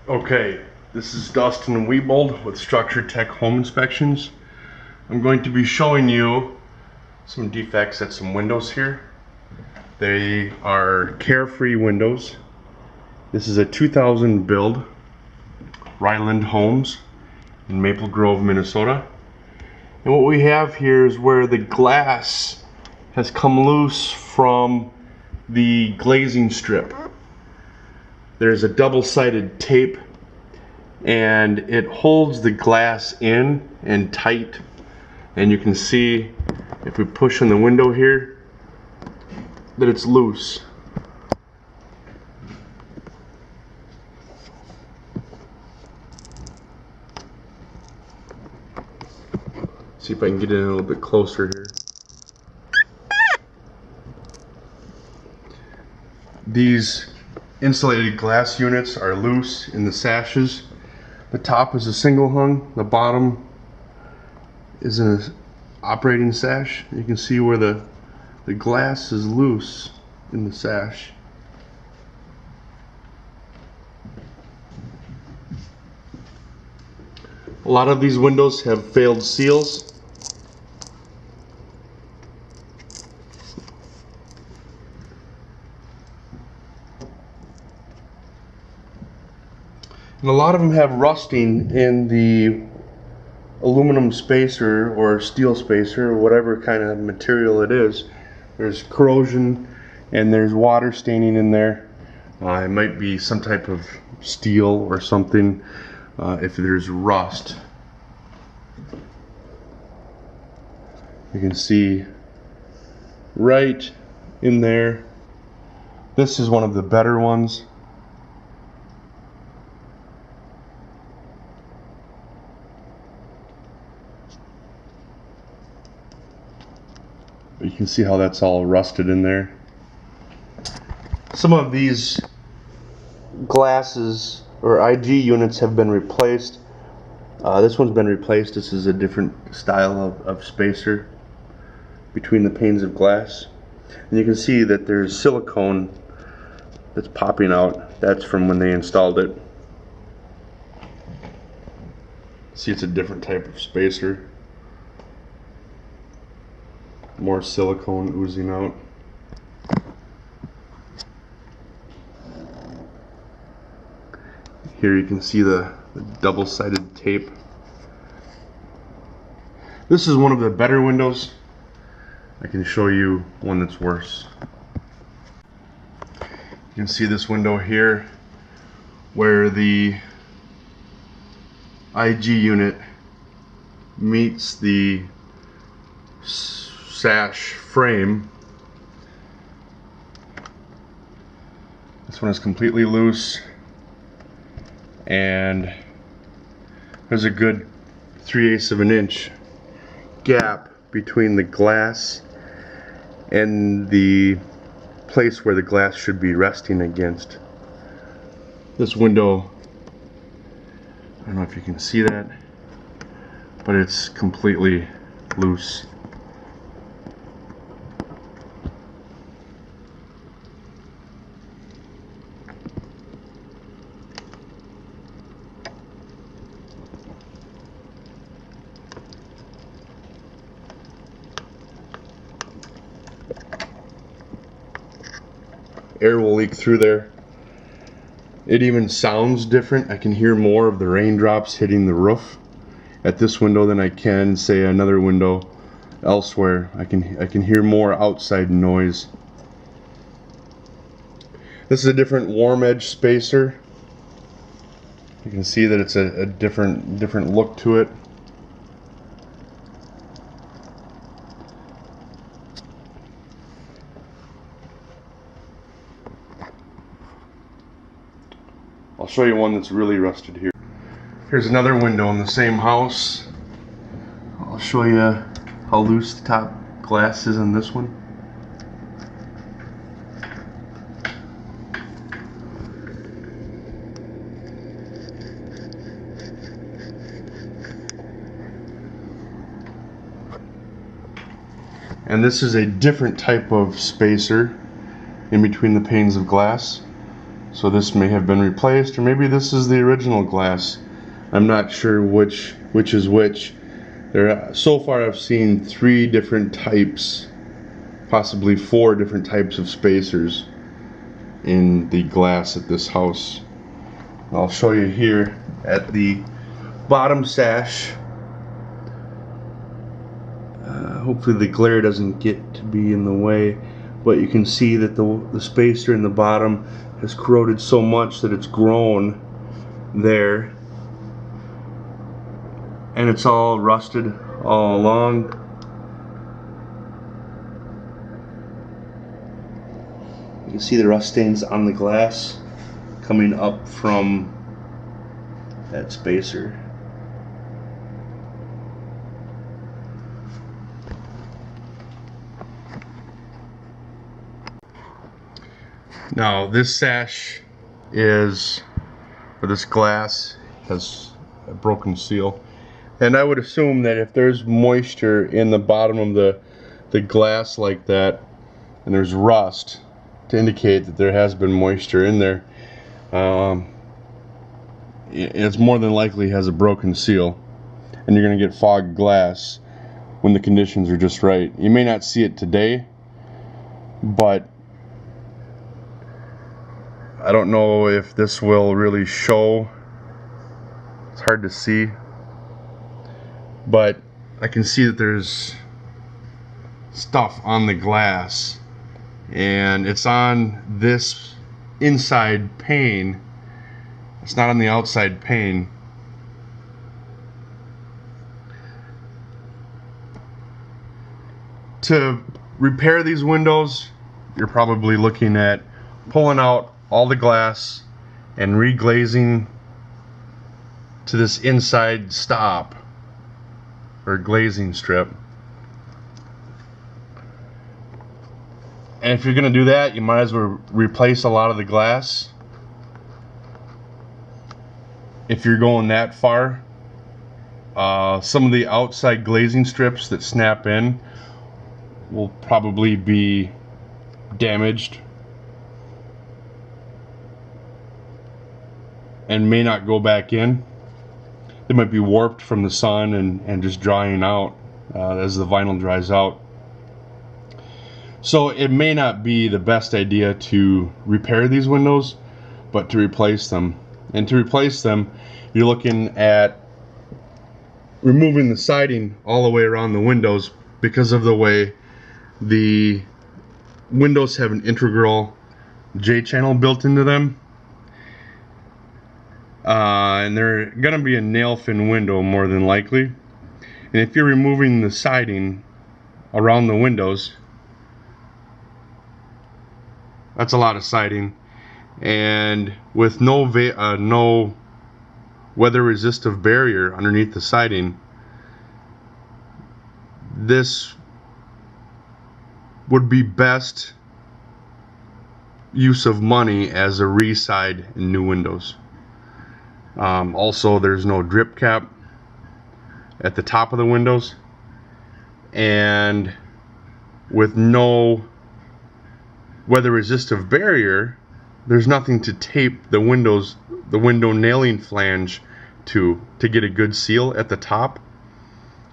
Okay, this is Dustin Wiebold with Structure Tech Home Inspections. I'm going to be showing you some defects at some windows here. They are Carefree windows. This is a 2000 build, Ryland homes in Maple Grove, Minnesota. And what we have here is where the glass has come loose from the glazing strip. There's a double-sided tape and it holds the glass in and tight, and you can see if we push on the window here that it's loose. See if I can get in a little bit closer here. These insulated glass units are loose in the sashes. The top is a single hung, the bottom is an operating sash. You can see where the glass is loose in the sash. A lot of these windows have failed seals. And a lot of them have rusting in the aluminum spacer or steel spacer or whatever kind of material it is. There's corrosion and there's water staining in there. It might be some type of steel or something if there's rust. You can see right in there. This is one of the better ones. You can see how that's all rusted in there. Some of these glasses or IG units have been replaced. This one's been replaced. This is a different style of spacer between the panes of glass. And you can see that there's silicone that's popping out. That's from when they installed it. See, it's a different type of spacer. More silicone oozing out. Here you can see the double-sided tape. This is one of the better windows. I can show you one that's worse. You can see this window here where the IG unit meets the sash frame. This one is completely loose, and there's a good 3/8 of an inch gap between the glass and the place where the glass should be resting against. This window, I don't know if you can see that, but it's completely loose. Air will leak through there. It even sounds different. I can hear more of the raindrops hitting the roof at this window than I can, say, another window elsewhere. I can hear more outside noise. This is a different warm edge spacer. You can see that it's a different look to it. I'll show you one that's really rusted here. Here's another window in the same house. I'll show you how loose the top glass is on this one. And this is a different type of spacer in between the panes of glass. So this may have been replaced, or maybe this is the original glass. I'm not sure which is which. So far I've seen 3 different types, possibly 4 different types of spacers in the glass at this house. I'll show you here at the bottom sash. Hopefully the glare doesn't get to be in the way, but you can see that the spacer in the bottom has corroded so much that it's grown there, and it's all rusted all along. You can see the rust stains on the glass coming up from that spacer. Now this sash is, or this glass has a broken seal, and I would assume that if there's moisture in the bottom of the glass like that, and there's rust to indicate that there has been moisture in there, it's more than likely has a broken seal, and you're going to get fogged glass when the conditions are just right. You may not see it today, but I don't know if this will really show. It's hard to see, but I can see that there's stuff on the glass, and it's on this inside pane. It's not on the outside pane. To repair these windows, you're probably looking at pulling out all the glass and reglazing to this inside stop or glazing strip. And if you're going to do that, you might as well replace a lot of the glass. If you're going that far, some of the outside glazing strips that snap in will probably be damaged and may not go back in. They might be warped from the sun and just drying out as the vinyl dries out. So it may not be the best idea to repair these windows, but to replace them. And to replace them, you're looking at removing the siding all the way around the windows, because of the way the windows have an integral J-channel built into them. And they're going to be a nail fin window more than likely. And if you're removing the siding around the windows, that's a lot of siding. And with no weather resistive barrier underneath the siding, this would be best use of money as a re-side in new windows. Also, there's no drip cap at the top of the windows, and with no weather resistive barrier, there's nothing to tape the window nailing flange to get a good seal at the top.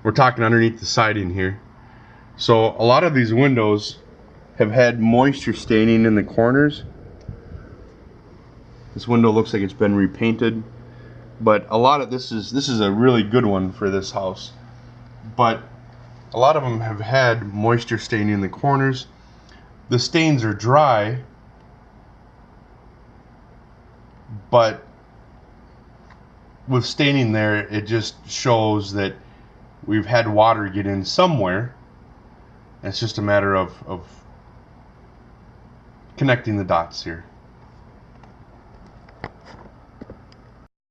We're talking underneath the siding here. So a lot of these windows have had moisture staining in the corners. This window looks like it's been repainted, but a lot of this is a really good one for this house. But a lot of them have had moisture staining in the corners. The stains are dry, but with staining there, it just shows that we've had water get in somewhere. It's just a matter of connecting the dots here.